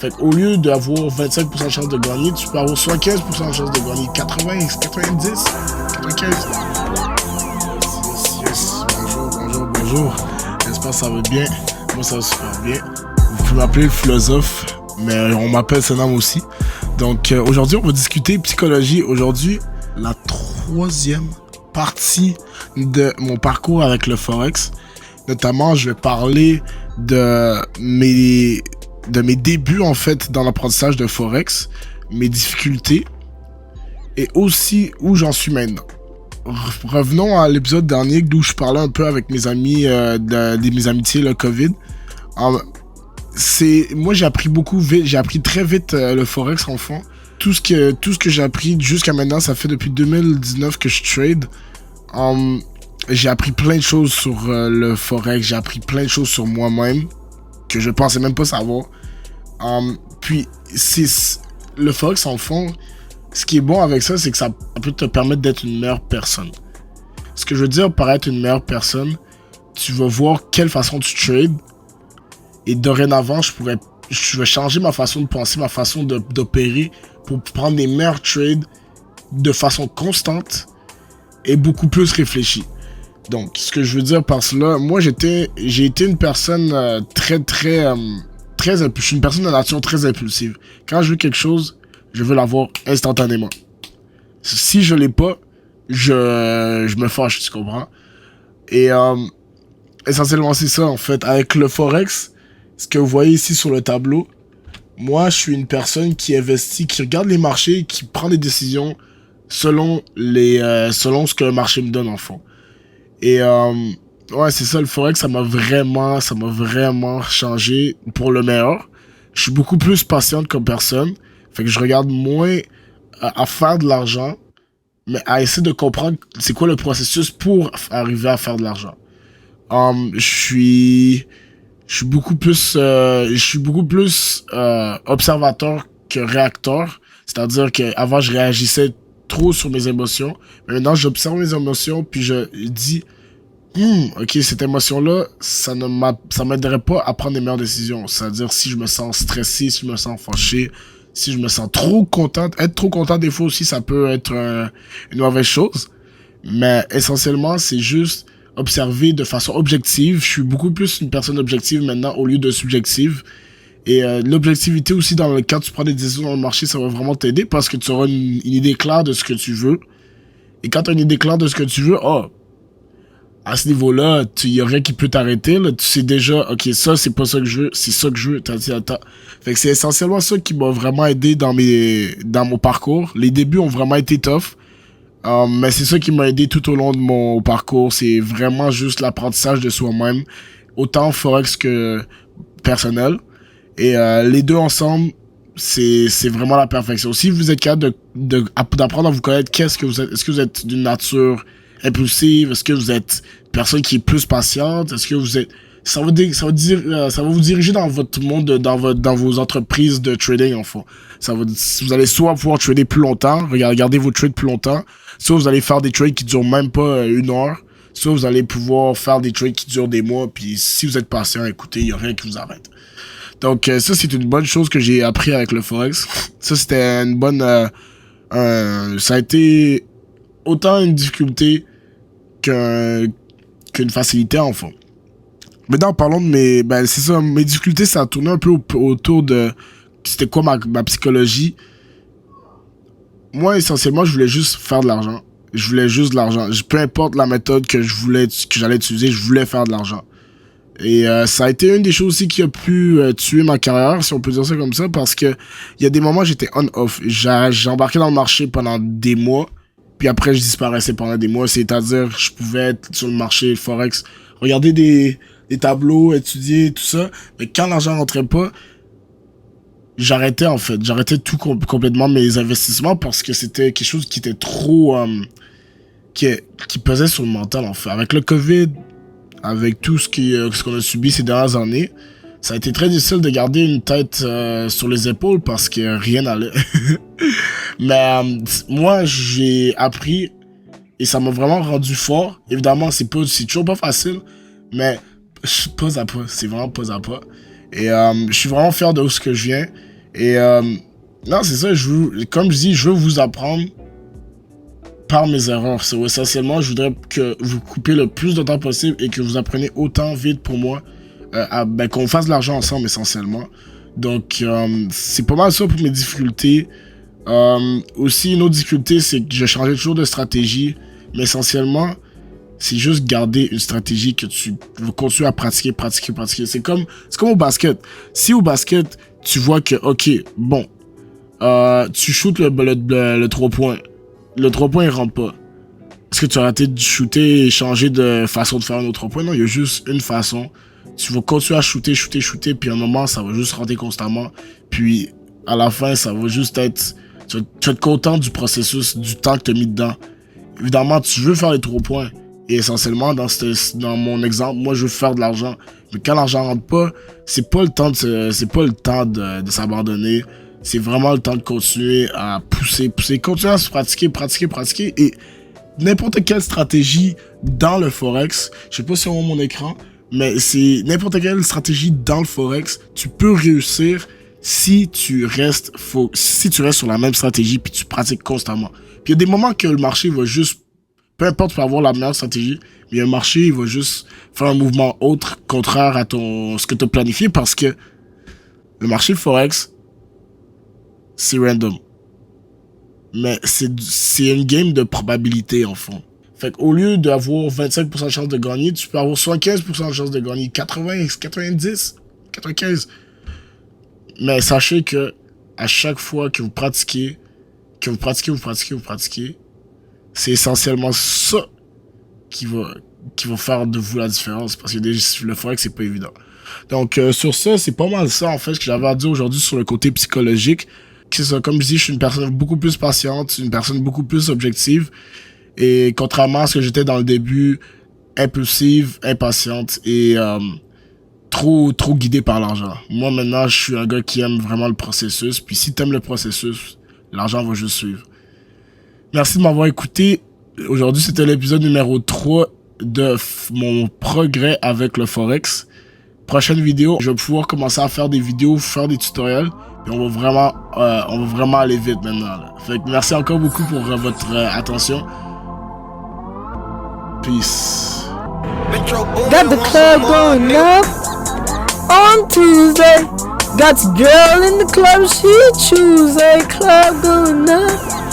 Fait qu'au lieu d'avoir 25% de chance de gagner, tu peux avoir 75% de chance de gagner. 80, 90, 95. Yes. Bonjour. J'espère que ça va bien. Moi, ça va super bien. Vous pouvez m'appeler le philosophe, mais on m'appelle Senam aussi. Donc, aujourd'hui, on va discuter psychologie. Aujourd'hui, la 3e partie de mon parcours avec le Forex. Notamment, je vais parler de mes débuts, en fait, dans l'apprentissage de Forex, mes difficultés, et aussi où j'en suis maintenant. Revenons à l'épisode dernier où je parlais un peu avec mes amis, de mes amitiés, le COVID. Moi, j'ai appris très vite le Forex en fond. Tout ce que j'ai appris jusqu'à maintenant, ça fait depuis 2019 que je trade. J'ai appris plein de choses sur le Forex, j'ai appris plein de choses sur moi-même que je pensais même pas savoir. Puis, le Forex en fond, ce qui est bon avec ça, c'est que ça peut te permettre d'être une meilleure personne. Ce que je veux dire par être une meilleure personne, tu vas voir quelle façon tu trades. Et dorénavant, je vais changer ma façon de penser, ma façon d'opérer pour prendre des meilleurs trades de façon constante et beaucoup plus réfléchie. Donc, ce que je veux dire par cela, moi, j'ai été une personne je suis une personne de nature très impulsive. Quand je veux quelque chose, je veux l'avoir instantanément. Si je l'ai pas, je me fâche, tu comprends? Et essentiellement, c'est ça, en fait. Avec le Forex, ce que vous voyez ici sur le tableau, moi, je suis une personne qui investit, qui regarde les marchés, qui prend des décisions selon ce que le marché me donne, en fond. Et ouais, c'est ça, le Forex, ça m'a vraiment changé pour le meilleur. Je suis beaucoup plus patiente comme personne. Fait que je regarde moins à faire de l'argent, mais à essayer de comprendre c'est quoi le processus pour arriver à faire de l'argent. Je suis beaucoup plus observateur que réacteur. C'est-à-dire qu'avant, je réagissais trop sur mes émotions. Mais maintenant, j'observe mes émotions, puis je dis ok, cette émotion-là, ça m'aiderait pas à prendre les meilleures décisions. C'est-à-dire, si je me sens stressé, si je me sens fâché, si je me sens trop content. Être trop content, des fois aussi, ça peut être une mauvaise chose. Mais essentiellement, c'est juste observer de façon objective. Je suis beaucoup plus une personne objective maintenant au lieu de subjective. Et l'objectivité aussi, quand tu prends des décisions dans le marché, ça va vraiment t'aider parce que tu auras une idée claire de ce que tu veux. Et quand tu as une idée claire de ce que tu veux, à ce niveau-là, il y a rien qui peut t'arrêter. Là. Tu sais déjà, ok, ça, c'est pas ça que je veux, c'est ça que je veux. Fait que c'est essentiellement ça qui m'a vraiment aidé dans mon parcours. Les débuts ont vraiment été tough. Mais c'est ça qui m'a aidé tout au long de mon parcours. C'est vraiment juste l'apprentissage de soi-même. Autant Forex que personnel. Et les deux ensemble, c'est vraiment la perfection. Si vous êtes capable d'apprendre à vous connaître, qu'est-ce que vous êtes? Est-ce que vous êtes d'une nature impulsive? Est-ce que vous êtes une personne qui est plus patiente? Est-ce que vous êtes... Ça va vous diriger dans votre monde, dans vos entreprises de trading, en fond. Vous allez soit pouvoir trader plus longtemps, regarder vos trades plus longtemps, soit vous allez faire des trades qui durent même pas 1 heure, soit vous allez pouvoir faire des trades qui durent des mois, puis si vous êtes patient, écoutez, il y a rien qui vous arrête. Donc ça, c'est une bonne chose que j'ai appris avec le Forex. Ça, c'était une bonne... ça a été autant une difficulté qu'une facilité, en fond. Maintenant, parlons de c'est ça, mes difficultés, ça a tourné un peu autour de... C'était quoi ma psychologie? Moi, essentiellement, je voulais juste faire de l'argent. Je voulais juste de l'argent. Peu importe la méthode que j'allais utiliser, je voulais faire de l'argent. Et ça a été une des choses aussi qui a pu tuer ma carrière, si on peut dire ça comme ça, parce que il y a des moments où j'étais on-off. J'embarquais dans le marché pendant des mois, puis après, je disparaissais pendant des mois. C'est-à-dire, je pouvais être sur le marché Forex, regarder des tableaux, étudier, tout ça. Mais quand l'argent rentrait pas, j'arrêtais en fait. J'arrêtais tout complètement mes investissements parce que c'était quelque chose qui était trop... qui pesait sur le mental en fait. Avec le COVID, avec tout ce qu'on a subi ces dernières années, ça a été très difficile de garder une tête sur les épaules parce que rien n'allait. Mais moi, j'ai appris et ça m'a vraiment rendu fort. Évidemment, c'est toujours pas facile, mais pas à pas. C'est vraiment pas à pas. Et je suis vraiment fier de où ce que je viens. Et non, c'est ça, comme je dis, je veux vous apprendre par mes erreurs. C'est essentiellement, je voudrais que vous coupez le plus de temps possible et que vous appreniez autant vite pour moi, qu'on fasse de l'argent ensemble essentiellement. Donc, c'est pas mal ça pour mes difficultés. Aussi, une autre difficulté, c'est que je changeais toujours de stratégie, mais essentiellement, c'est juste garder une stratégie que tu veux continuer à pratiquer. C'est comme au basket. Si au basket, tu vois que, ok, bon, tu shootes le 3 points. Le 3 points, il rentre pas. Est-ce que tu as arrêté de shooter et changer de façon de faire un autre 3 points? Non, il y a juste une façon. Tu vas continuer à shooter, puis à un moment, ça va juste rentrer constamment. Puis, à la fin, ça va juste être... Tu vas être content du processus, du temps que tu as mis dedans. Évidemment, tu veux faire les 3 points. Et essentiellement, dans mon exemple, moi, je veux faire de l'argent. Mais quand l'argent rentre pas, c'est pas le temps de s'abandonner. C'est vraiment le temps de continuer à pousser. Continuer à se pratiquer. Et n'importe quelle stratégie dans le Forex, je sais pas si on voit mon écran, mais c'est n'importe quelle stratégie dans le Forex, tu peux réussir si tu restes sur la même stratégie puis tu pratiques constamment. Puis il y a des moments que le marché va juste, peu importe, tu peux avoir la meilleure stratégie, mais le marché il va juste faire un mouvement autre, contraire à ce que tu as planifié, parce que le marché Forex, c'est random. Mais c'est une game de probabilité, en fond. Fait qu'au lieu d'avoir 25% de chance de gagner, tu peux avoir 75% de chance de gagner, 80, 90, 95. Mais sachez que à chaque fois que vous pratiquez, c'est essentiellement ça qui va faire de vous la différence. Parce que le Forex, c'est pas évident. Donc, sur ça, c'est pas mal ça, en fait, ce que j'avais à dire aujourd'hui sur le côté psychologique. Ça, comme je dis, je suis une personne beaucoup plus patiente, une personne beaucoup plus objective. Et contrairement à ce que j'étais dans le début, impulsive, impatiente et trop guidé par l'argent. Moi, maintenant, je suis un gars qui aime vraiment le processus. Puis si t'aimes le processus, l'argent va juste suivre. Merci de m'avoir écouté. Aujourd'hui, c'était l'épisode numéro 3 de mon progrès avec le Forex. Prochaine vidéo, je vais pouvoir commencer à faire des vidéos, faire des tutoriels. Et on va vraiment aller vite maintenant. Là. Fait que merci encore beaucoup pour votre attention. Peace. Got the club going up on Tuesday. Got the girl in the club, she Tuesday. Club going up.